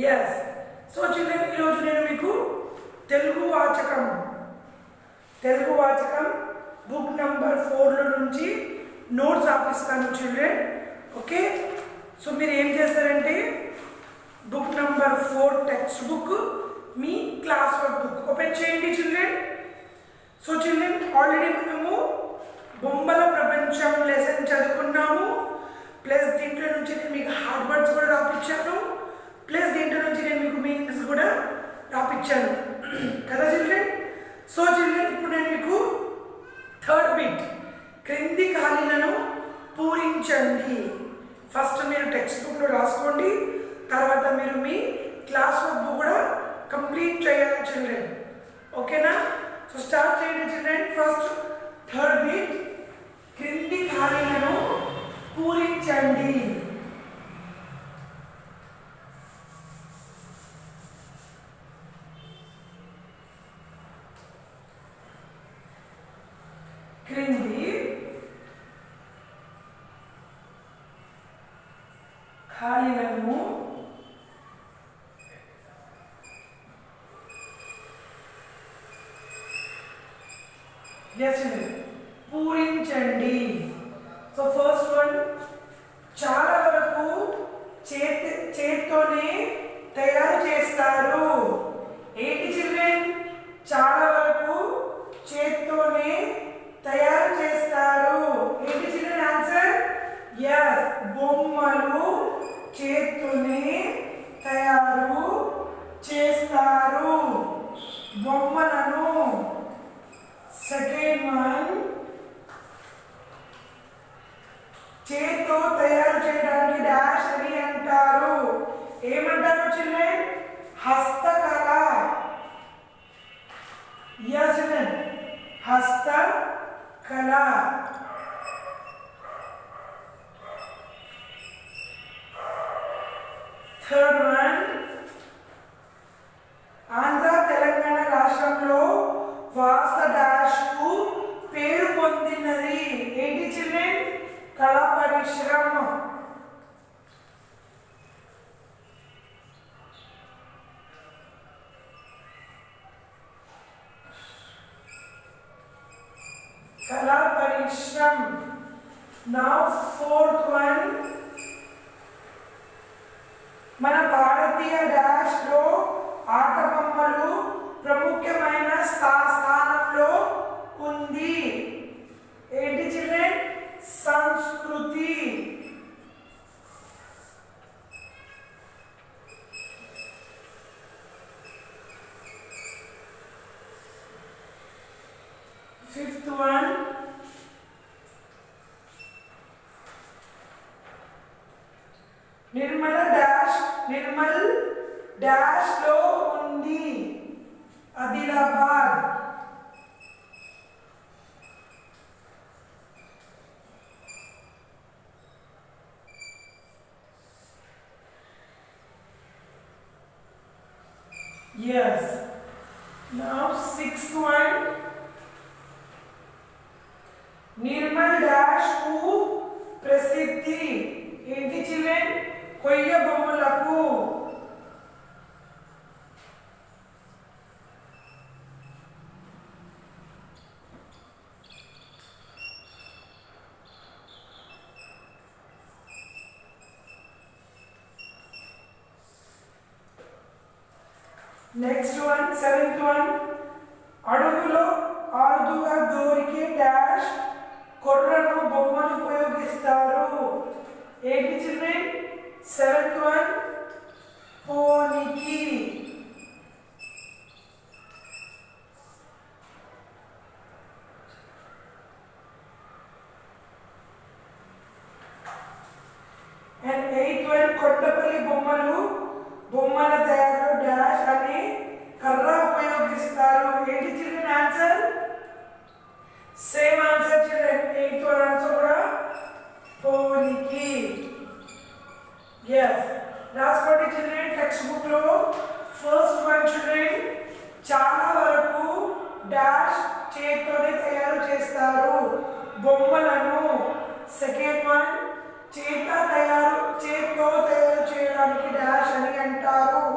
Yes. So children, ఈరోజు నేను మీకు తెలుగు వాచకం బుక్ నంబర్ 4లో నుంచి నోట్స్ రాపిస్తాను చిల్డ్రన్. ఓకే, సో మీరు ఏం చేస్తారంటే బుక్ నంబర్ 4 టెక్స్ట్ బుక్, మీ క్లాస్ వర్క్ బుక్ ఓపెన్ చేయండి చిల్డ్రన్. సో చిల్డ్రన్, ఆల్రెడీ మనము బొమ్మల ప్రపంచం లెసన్ చదువుకున్నాము. ప్లస్ దీంట్లో నుంచి నేను మీకు హార్డ్ వర్డ్స్ కూడా రాపించాను. ప్లస్ దీంట్లో నుంచి నేను మీకు మీనింగ్స్ కూడా రాపించాను కదా చిల్డ్రన్. సో చిల్డ్రన్, ఇప్పుడు నేను మీకు థర్డ్ బిట్, క్రింది ఖాళీలను పూరించండి. ఫస్ట్ మీరు టెక్స్ట్ బుక్లో రాసుకోండి, తర్వాత మీరు మీ క్లాస్ వర్క్ కూడా కంప్లీట్ చేయాలి చిల్డ్రన్. ఓకేనా? సో స్టార్ట్ చేయండి చిల్డ్రన్. ఫస్ట్ థర్డ్ బిట్, క్రింది ఖాళీలను పూరించండి. క్రింది ఖాళీలను పూరించండి. సో ఫస్ట్ వన్, చాలా వరకు చేత్తోనే తయారు చేస్తారు. ఏంటి చిల్డ్రన్? చాలా వరకు చేత్తోనే తయారు చేస్తారు. ఏంటి చిల్డ్రన్ ఆన్సర్? ఎస్, బొమ్మలు చేత్తోనే తయారు చేస్తారు, బొమ్మలను. సెకండ్ వన్, చేత్తో తయారు చేయడానికి డాష్ అని అంటారు. ఏమంటారు చిల్డ్రన్? హస్తకళ. yes చిల్డ్రన్, హస్తకళ. థర్డ్ వన్, ఆంధ్ర తెలంగాణ రాష్ట్రంలో వాస్త డాష్ కు పేరు పొందినది. ఏంటి చిల్డ్రన్? కళా పరిశ్రమ. కళా పరిశ్రమ. నౌ ఫోర్త్ వన్, మన భారతీయ డాష్ లో ఆట బొమ్మలు ప్రముఖమైన స్థానంలో ఉంది. ఏంటి చిల్డ్రన్? సంస్కృతి. ఫిఫ్త్ వన్, నిర్మల్ డాష్ లో ఉంది. Adilabad. yes. now sixth one, Nirmal dash కు ప్రసిద్ధి. ఏంటి చిల్డ్రన్? కొయ్య బొమ్మలకు. నెక్స్ట్ వన్, సెవెంత్ వన్, అడుగులో అరుదుగా దొరికే డాష్ కొర్రను బొమ్మను ఉపయోగిస్తారు. ఏంటి చిల్డ్రన్? సెవెంత్ వన్, పోనికి. అండ్ ఎయిత్ వన్, కొండపల్లి బొమ్మల తయారు డాష్ అనే కర్ర ఉపయోగిస్తారు. ఏంటి children answer? Same answer children. Eighth one answer కూడా పోనికి. yes. రాసుకోండి చిల్డ్రన్. టెక్స్ట్ బుక్ లో ఫస్ట్ వన్ చిల్డ్రన్, చాలా వరకు డాష్ చేత్తోనే తయారు చేస్తారు, బొమ్మలను. సెకండ్ వన్, చేత్తో తయారు చేయడానికి డాష్ అని అంటారు.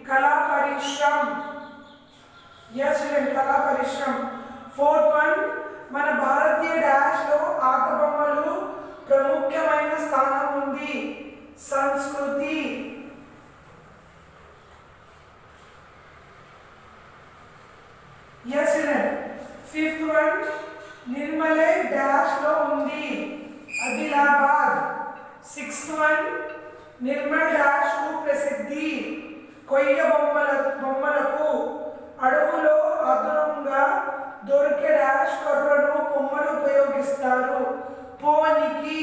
कला परिश्रम. Yes, children, कला परिश्रम. Fourth one, మన భారతీయ డాష్ లో ఆట బొమ్మలు ప్రముఖమైన స్థానం ఉంది. సంస్కృతి. Yes, children. Fifth one, నిర్మలే డాష్ లో ఉంది. Adilabad. Sixth one, Nirmal dash కు ప్రసిద్ధి. కొయ్య బొమ్మలకు అడవులో అదనంగా దొరికే డాష్ కర్రను బొమ్మలు ఉపయోగిస్తారు. పోనికి.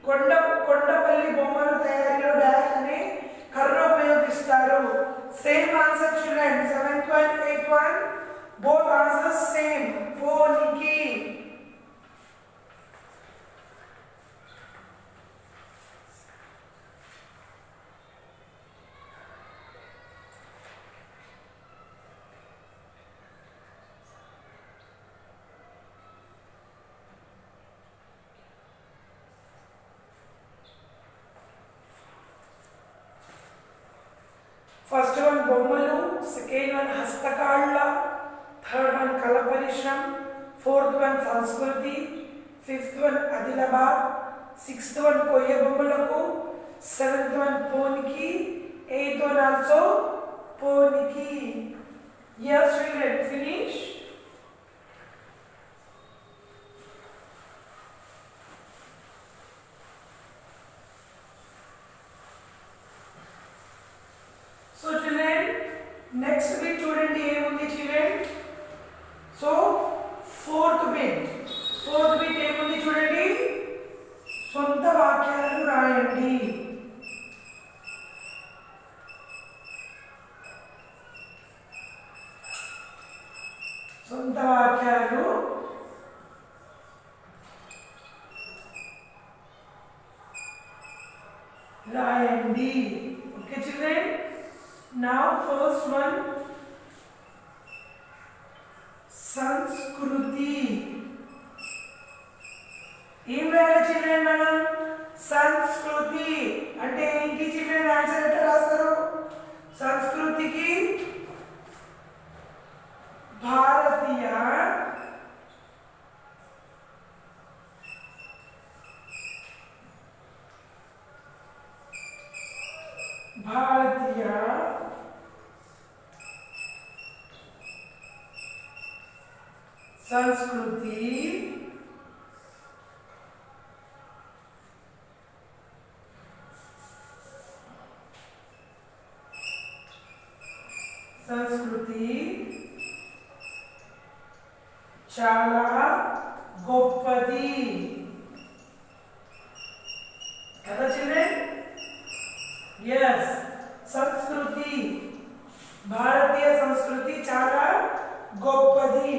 కొండపల్లి బొమ్మల తయారీలో డాష్ అనే కర్ర ఉపయోగిస్తారు. Same answer children. 7th one, 8th one, both answers same. పోనికి. ఫస్ట్ వన్ బొమ్మలు, సెకండ్ వన్ హస్తకాళ్ళ, థర్డ్ వన్ కళ పరిశ్రమ, ఫోర్త్ వన్ సంస్కృతి, fifth one Adilabad, sixth one కొయ్య బొమ్మలకు, సెవెంత్ వన్ పోనికి, ఎయిత్ వన్ ఆల్సో పోనికి. Yes, children, finish. So children, next bit చూడండి ఏముంది children. So fourth bit ఏముంది చూడండి. సొంత వాక్యాలను రాయండి. సొంత వాక్యాలు రాయండి. Okay children. Now first one, సంస్కృతి. ఏం రాయాలి చిల్డ్రన్ మనం? సంస్కృతి అంటే ఏంటి చిల్డ్రన్? ఆన్సర్ ఎట్లా రాస్తారు? సంస్కృతికి భారతీయ संस्कृति చాలా గొప్పది కదా చిల్డ్రన్? yes, సంస్కృతి, భారతీయ సంస్కృతి చాలా గొప్పది.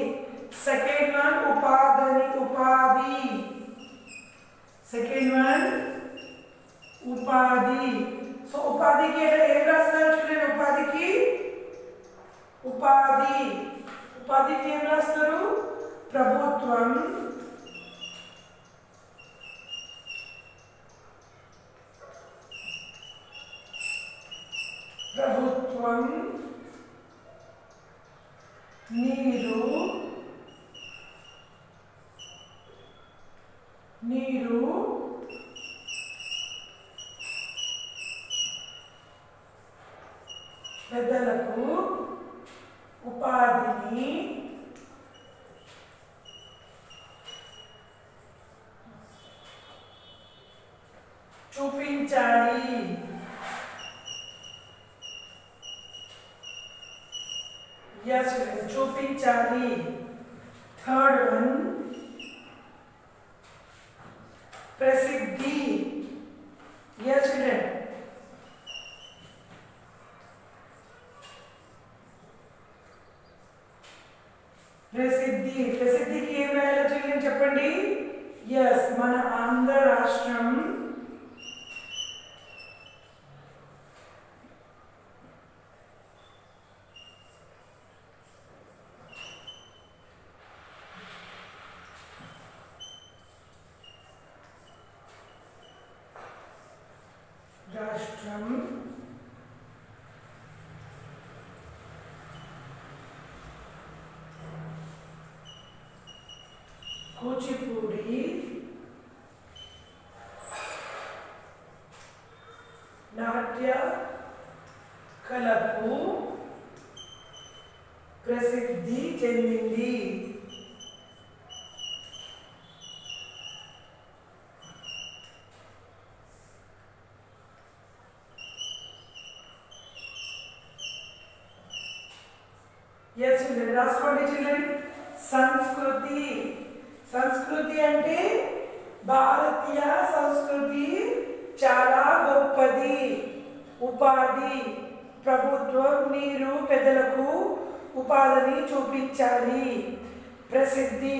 సెకండ్ వన్ ఉపాధి. సెకండ్ వన్ ఉపాధి. సో ఉపాధికి ఏం రాస్తారు చూడండి? ఉపాధికి ఏం రాస్తారు? ప్రభుత్వం, నీరు, పెద్దలకు ఉపాధిని చూపించాలి. yes, చూపించాలి. థర్డ్ వన్ ప్రసిద్ధి. yes, children. ప్రసిద్ధికి ఏం రాయాలో చిల్డ్రన్ చెప్పండి? yes, మన ఆంధ్ర రాష్ట్రం కూచిపూడి నాట్య కళకు ప్రసిద్ధి చెందింది. Yes, children. రాసుకోండి చిల్డ్రన్. సంస్కృతి. సంస్కృతి అంటే భారతీయ సంస్కృతి చాలా గొప్పది. ఉపాధి. ప్రభుత్వం మీరు పెద్దలకు ఉపాధిని చూపించాలి. ప్రసిద్ధి.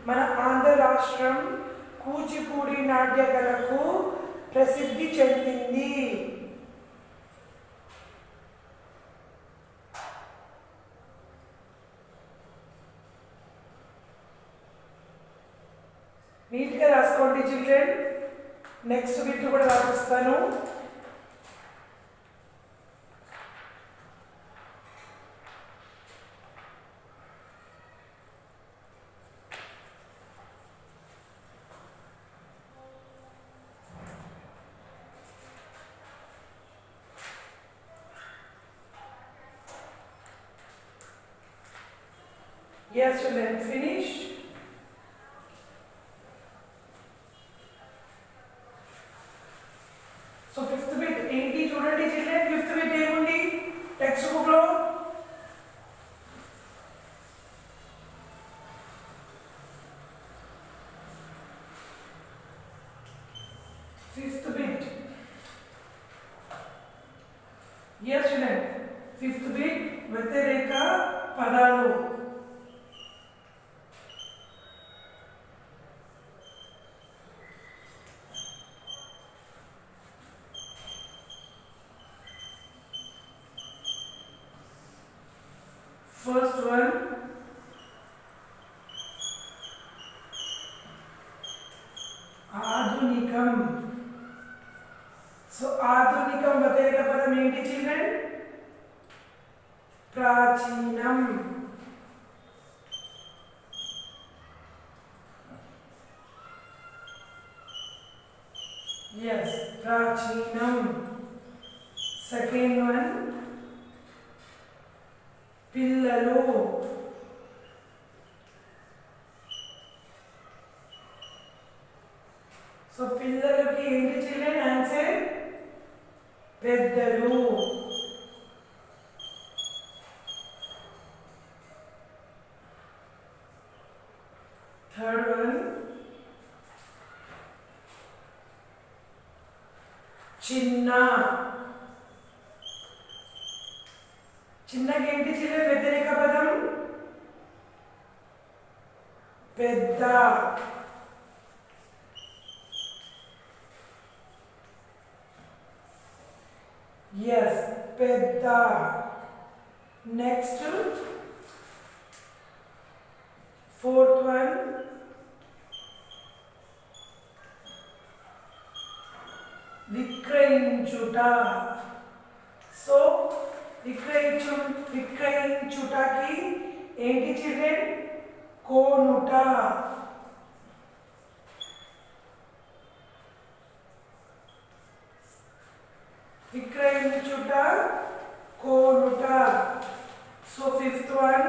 మన ఆంధ్ర రాష్ట్రం కూచిపూడి నాట్య కళకు ప్రసిద్ధి చెందింది. నీట్గా రాసుకోండి చిల్డ్రన్. నెక్స్ట్ బిట్ కూడా రాపిస్తాను. Yes, children, finish. So fifth bit ఏంటి చూడండి చిల్డ్రన్. ఫిఫ్త్ బిట్ ఏముంది టెక్స్ట్ బుక్ లో? Fifth bit. yes children, fifth bit వ్యతిరేక పదాలు. First one, ఆధునికం. సో ఆధునికం వ్యతిరేక పదం ఏంటి చిల్డ్రన్? ప్రాచీనం. yes, ప్రాచీనం. సెకండ్ వన్, పిల్లలు. సో పిల్లలకి ఏంటి చిల్డ్రన్ ఆన్సర్? పెద్దలు. థర్డ్ వన్, చిన్న. చిన్నకి ఏంటి చిల్డ్రన్ వ్యతిరేక పదం? పెద్ద. yes, పెద్ద. నెక్స్ట్ ఫోర్త్ వన్, విక్రయించుట. సో విక్రయించుటకి ఏంటి చిల్డ్రన్? కోనుట. విక్రయించుట, కోనుట. సో ఫిఫ్త్ వన్,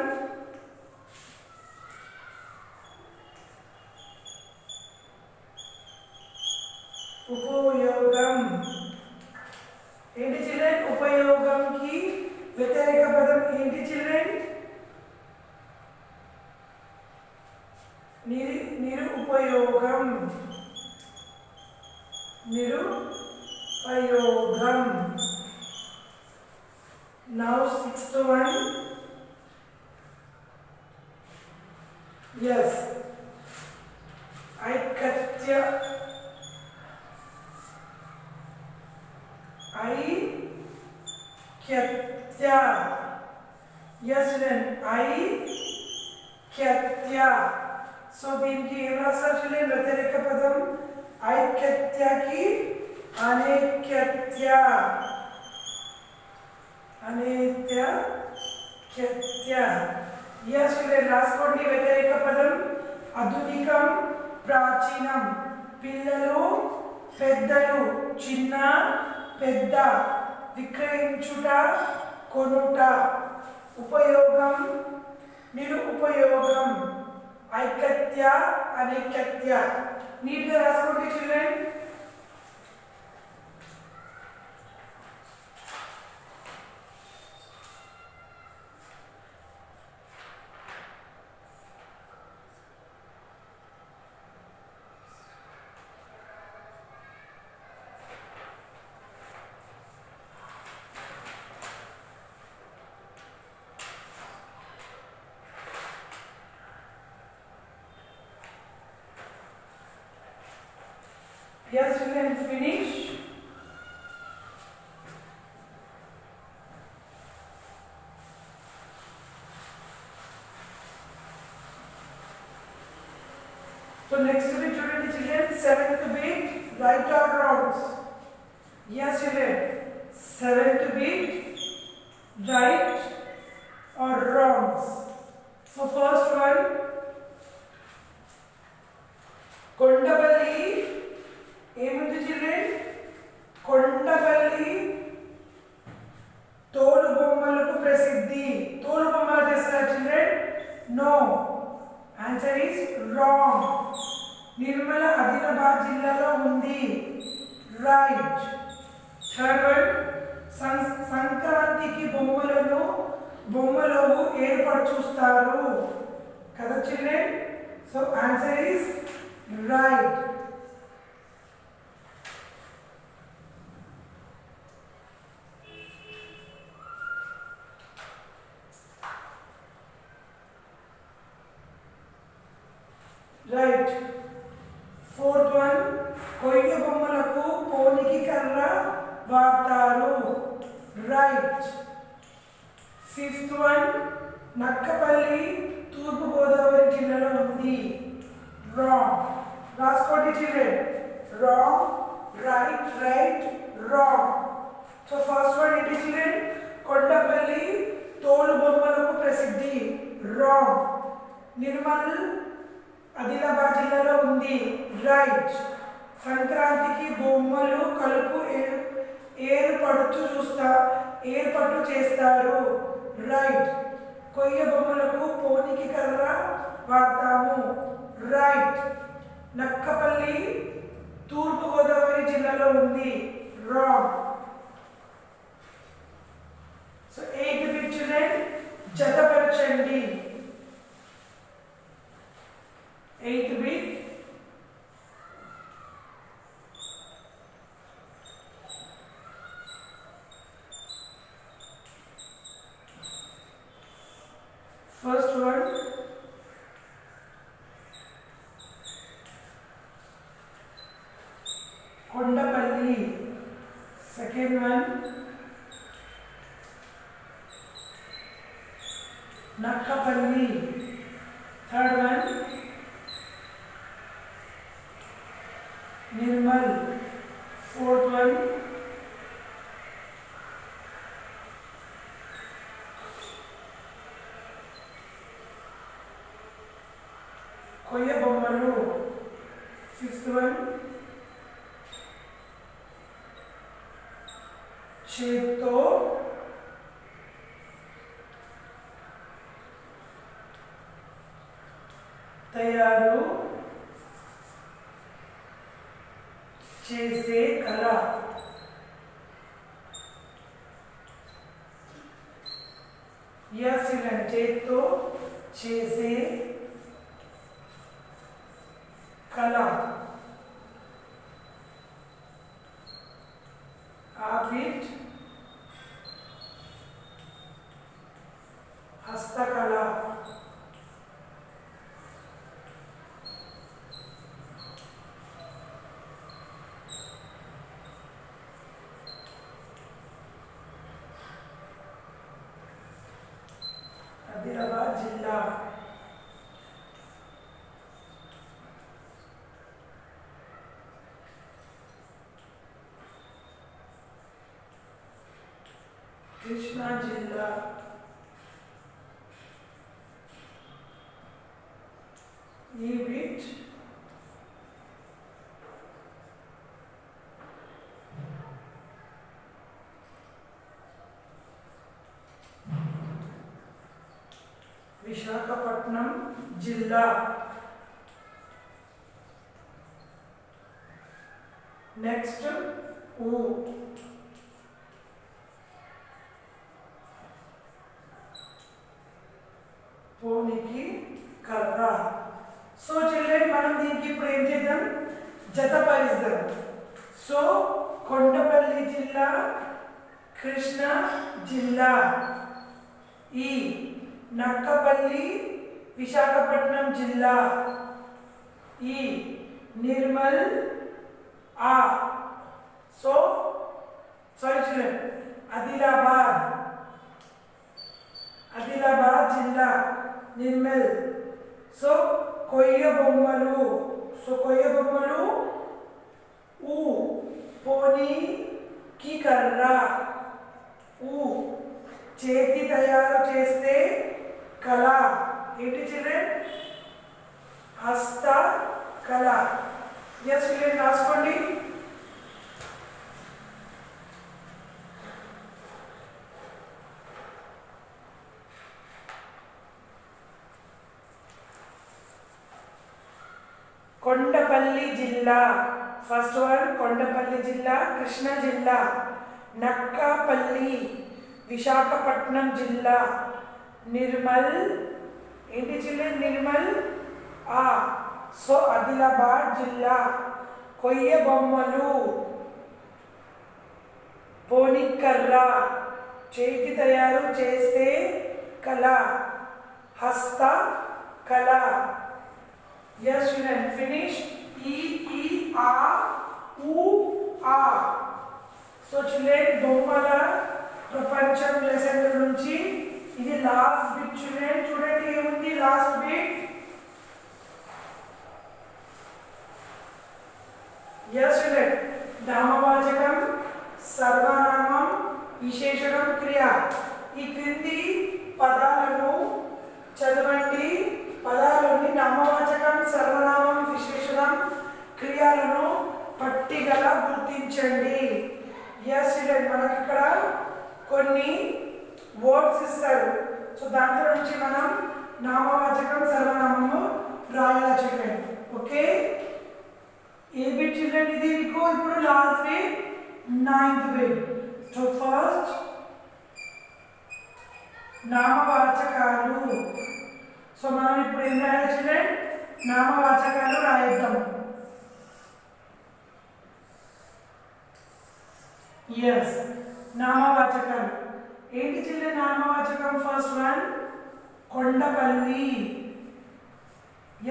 ఉపయోగం. ఏంటి చిల్డ్రన్? ఉపయోగంకి వ్యతిరేక పదం ఏంటి చిల్డ్రన్? నిరుపయోగం. నిరుపయోగం. నౌ సిక్స్త్ వన్, yes, ఐకత్య. ఐక్యత్య. yes then ఐక్యత్య. సో దీనికి ఏం రాస్తారు చూడండి వ్యతిరేక పదం? ఐక్యత్యకి అనైక్యత్య. అనైక్యత్య. yes then రాసుకోండి వ్యతిరేక పదం ఆధునికం ప్రాచీనం పిల్లలు పెద్దలు చిన్న పెద్ద విక్రయించుట కొనుట ఉపయోగం నిరుపయోగం ఐక్యత్య అనైక్యత్య నీట్గా రాసుకోండి children. Yes, you can finish. So next to be children, 7th beat, right or wrongs? Yes, children. 7th beat, right or wrongs? So first one, Kondapalli. ఏముంది చిల్డ్రన్? కొండపల్లి తోలు బొమ్మలకు ప్రసిద్ధి. తోలు బొమ్మలు చేస్తారా children? No. Answer is wrong. Nirmal Adilabad జిల్లాలో ఉంది. Right. Third one, సంక్రాంతికి బొమ్మలు ఏర్పాటు చూస్తారు కదా children? So answer is right. Right. Fourth one, కొయ్య బొమ్మలకు పోనికి కర్ర వాడతారు. రైట్. ఫిఫ్త్ వన్, నక్కపల్లి తూర్పు గోదావరి జిల్లాలో ఉంది. రాంగ్. రాసుకోండి children. Wrong, right, right, wrong. So first one ఏంటి చిల్డ్రన్? కొండపల్లి తోలు బొమ్మలకు ప్రసిద్ధి. రాంగ్. నిర్మల్ ఆదిలాబాద్ జిల్లాలో ఉంది. రైట్. సంక్రాంతికి బొమ్మలు కలుపు ఏర్పాటు చేస్తారు. రైట్. కొయ్య బొమ్మలకు పోనికి కర్ర వాడతాము. రైట్. నక్కపల్లి తూర్పు గోదావరి జిల్లాలో ఉంది. Wrong. So 8th bit children, జతపరచండి. 8th bit, first one, Kondapalli. Second one, Nakkapalli. Third one, Nirmal. Fourth one, Koya Bommalu. Fifth one, Cheto Tayaru చేసే కళ. చేత్తో చేసే కళ. ఆర్ట్ హస్తకళ. ఆదిలాబాద్ జిల్లా. కృష్ణా జిల్లా. ఈ బిట్ విశాఖపట్నం జిల్లా. నెక్స్ట్ ఊ పోనికి కర్ర. సో చిల్డ్రన్ మనం దీనికి ఇప్పుడు ఏం చేద్దాం, జతపరిద్దాం. సో కొండపల్లి జిల్లా, కృష్ణా జిల్లా. ఈ నక్కపల్లి విశాఖపట్నం జిల్లా. ఈ నిర్మల్ ఆ. సో సారీ చిల్డ్రన్, ఆదిలాబాద్ జిల్లా, నిర్మల్. సో కొయ్యబొమ్మలు. సో కొయ్యబొమ్మలు ఊ పోనీకి కర్ర. ఊ చేతి తయారు చేస్తే కళ. ఏంటి చిల్డ్రన్, హస్త కళ. ఎస్ చిల్డ్రన్ రాసుకోండి. కొండపల్లి జిల్లా, ఫస్ట్ వన్ కొండపల్లి జిల్లా, కృష్ణా జిల్లా. నక్కపల్లి విశాఖపట్నం జిల్లా, నిర్మల్. ఏంటి చిల్డ్రన్, నిర్మల్ ఆ. సో ఆదిలాబాద్ జిల్లా. కొయ్యబొమ్మలు పోనికర్ర, చేతి తయారు చేస్తే కళ, హస్త కళ. Yes, children, finish. E, E, A, U, A. So children, బొమ్మల ప్రపంచం లెసన్ నుంచి ఇది లాస్ట్ బిట్ children. చూడండి ఏముంది లాస్ట్ బిట్. Yes, children, నామవాచకం, సర్వనామం, విశేషణం, క్రియ. ఈ క్రింది పదాలను చదవండి. పదాలని నామవాచకం, సర్వనామం, విశేషణం, క్రియలను పట్టికగా గుర్తించండి. ఎస్ చిల్డ్రన్, మనకి ఇక్కడ కొన్ని వర్డ్స్ ఇస్తారు. సో దాంట్లో నుంచి మనం నామవాచకం, సర్వనామము రాయాలి చిల్డ్రన్. ఓకే, ఏ బిట్ చిల్డ్రన్ ఇది మీకు ఇప్పుడు last bit, 9th bit. So first నామవాచకాలు. సో మనం ఇప్పుడు ఏం రాయాలి చిల్డ్రన్, నామవాచకాలు రాయిద్దాం. ఎస్, నామవాచకాలు ఏంటి చిల్డ్రన్, నామవాచకం first one Kondapalli.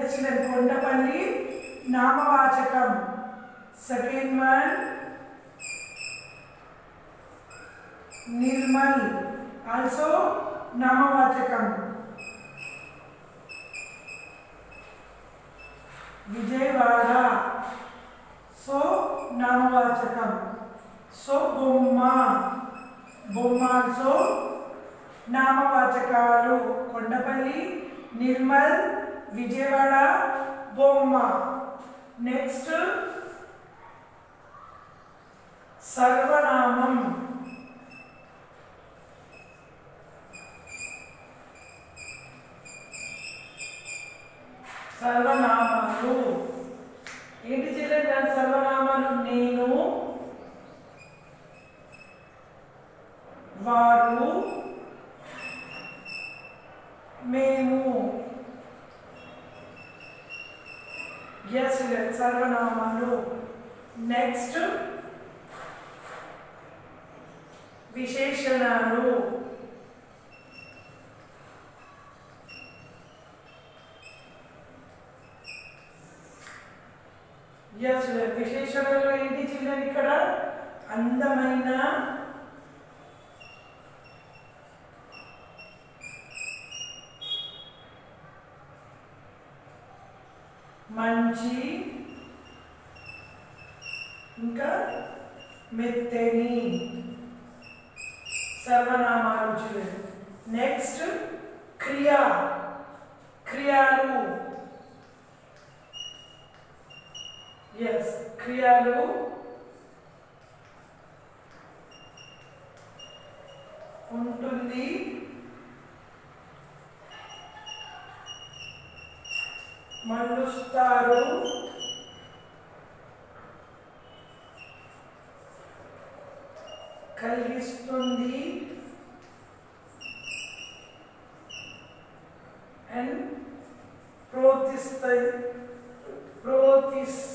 Yes children, Kondapalli నామవాచకం. సెకండ్ వన్ నిర్మల్, ఆల్సో నామవాచకం. విజయవాడ, సో నామవాచకం. సో బొమ్మ, ఆల్సో నామవాచకాలు. కొండపల్లి, నిర్మల్, విజయవాడ, బొమ్మ. నెక్స్ట్ సర్వనామం. సర్వనామాలు ఏంటి చిల్డ్రన్, దాని సర్వనామాలు నేను, వారు, మేము. ఎస్ చిల్డ్రన్, సర్వనామాలు. నెక్స్ట్ విశేషణాలు. ఎస్ చిల్డ్రన్, విశేషణాలు ఏంటి చిల్డ్రన్, ఇక్కడ అందమైన, మంచి, ఇంకా మెత్తని సర్వనామాలు చిల్డ్రన్. నెక్స్ట్ క్రియ, క్రియలు. ఎస్ క్రియలు ఉంటుంది మలుస్తారు కలిగిస్తుంది అండ్ ప్రోత్సహిస్తుంది ప్రోత్సహిస్తుంది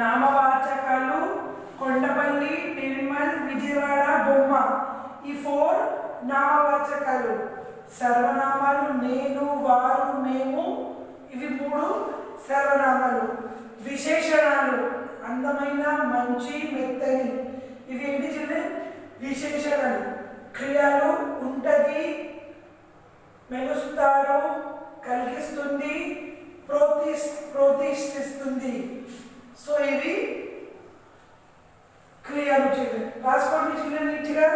నామవాచకాలు కొండపల్లి, నిర్మల్, విజయవాడ, బొమ్మ ఈ 4 నామవాచకాలు. సర్వనామాలు నేను, వారు, మేము ఇవి 3 సర్వనామాలు. విశేషణాలు అందమైన, మంచి, మెత్తని ఇవి ఏంటి చిల్డ్రన్? విశేషణాలు. క్రియలు ఉంటది, మెలుస్తారు, కలిగిస్తుంది, ప్రోత్సహిస్తుంది. సో ఇవి క్రియలు చిల్డ్రన్. రాసుకోండి చిల్డ్రన్ నీట్గా.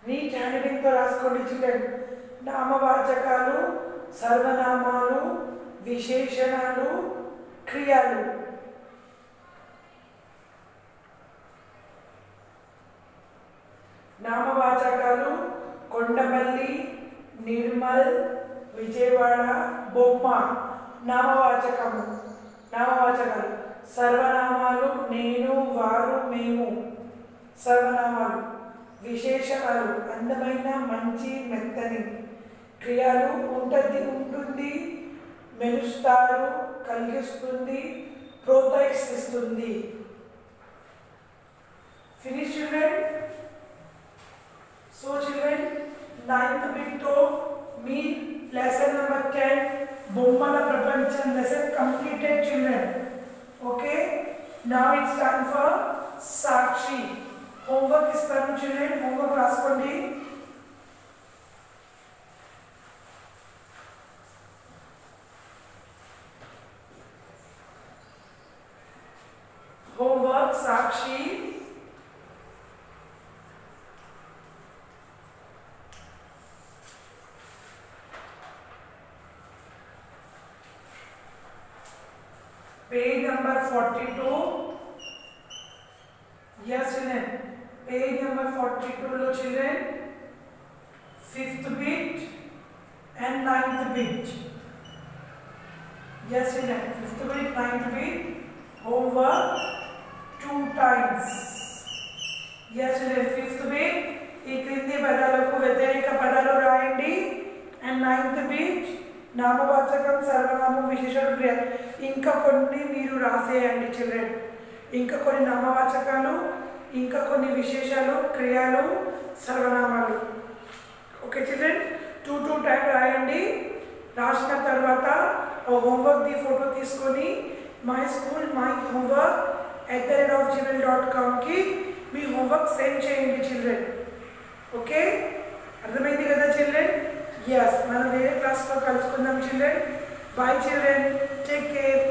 నీట్ హ్యాండ్ రైటింగ్తో రాసుకోండి చిల్డ్రన్. నామవాచకాలు, సర్వనామాలు, విశేషణాలు, క్రియలు. నామవాచకాలు కొండపల్లి, నిర్మల్, విజయవాడ, బొమ్మ నామవాచకాలు. సర్వనామాలు నేను, వారు, మేము సర్వనామాలు. విశేషణాలు అందమైన, మంచి, మెత్తని. క్రియలు ఉంటుంది, మెలుస్తారు, కలిగిస్తుంది, ప్రోత్సహిస్తుంది. Finish children. So children, 9th bit to me lesson number 10 Bommala Prapanchan lesson completed children. Okay, now it's time for Sakshi. Homework is done children. Homework raskondi. Homework Sakshi. Page number 42. Yes children. Page number 42 lo children. 5th bit and 9th bit. Yes children. 5th bit, 9th bit. Homework 2 times. Yes children. 5th bit. ఈ క్రింది పదాలకు వ్యతిరేక పదాలు రాయండి. And 9th bit. నామవాచకం, సర్వనామం, విశేషణ, క్రియ. ఇంకా కొన్ని మీరు రాసేయండి చిల్డ్రన్. ఇంకా కొన్ని నామవాచకాలు, ఇంకా కొన్ని విశేషాలు, క్రియలు, సర్వనామాలు. ఓకే చిల్డ్రన్, 2 టైం రాయండి. రాసిన తర్వాత హోంవర్క్ ది ఫోటో తీసుకొని మై స్కూల్ మై హోంవర్క్ @gmail.comకి మీ హోంవర్క్ సెండ్ చేయండి చిల్డ్రన్. ఓకే, అర్థమైంది కదా చిల్డ్రన్? ఎస్, మనం వేరే క్లాస్లో కలుసుకుందాం children. Bye children, take care.